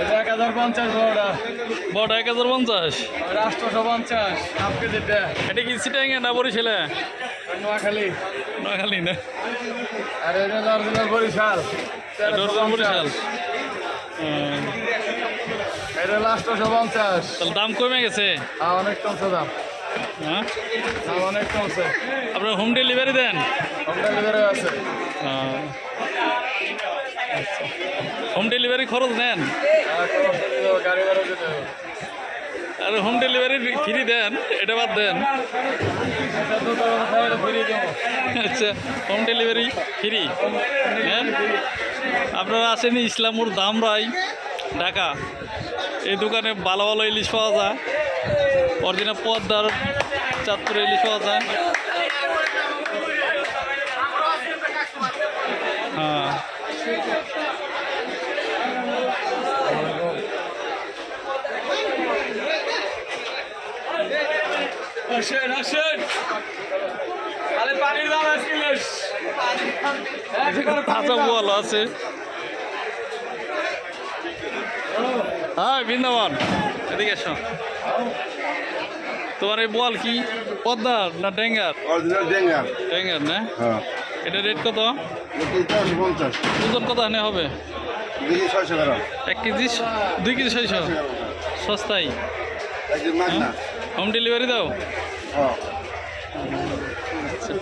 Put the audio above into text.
এটা 1050 বড়টা। বড়টা 1050, আর 850 হাফ কেজিটা। এটা কি চিটাঙ্গে না বরিশালে? নোয়াখালী। নোয়াখালী না, আর এটা অরিজিনাল বরিশাল। এটা হলো বরিশাল। এটা লাস্ট 850। তাহলে দাম কমে গেছে। অনেক কমছে দাম। হ্যাঁ, দাম অনেক কমছে। আপনারা হোম ডেলিভারি দেন? হোম ডেলিভারি আছে। হোম ডেলিভারি খরচ নেন? আর খরচ দিতে হবে, গাড়ি ভাড়া দিতে হবে। আর হোম ডেলিভারি ফ্রি দেন, এটা বাদ দেন। এটা তো তাহলে ফ্রি দেবো। আচ্ছা, হোম ডেলিভারি ফ্রি নেন। আপনারা আসেনি ইসলামপুর ধামরাই, ঢাকা। এই দোকানে ভালো ভালো ইলিশ পাওয়া যায়, অরিজিনাল পদ্মার চাঁদপুরে ইলিশ পাওয়া যায়। হ্যাঁ, আসেন আসেন। আরে পানির দাম আজকে ইলিশ। তাজা বোয়াল আছে। হ্যাঁ, বৃন্দাবন, এদিকে এসো। তোমার এই বোয়াল কি পদ্মার না ডেঙ্গার? অরিজিনাল ডেঙ্গা। ডেঙ্গার না? হ্যাঁ, এটা রেট কত? 450। ওজন কত হানে হবে? দেখি 600 গ্রাম। 1 কেজি 2 কেজি 600, সস্তাই। একদিন মাছ না। হোম ডেলিভারি দাও? হ্যাঁ। আচ্ছা।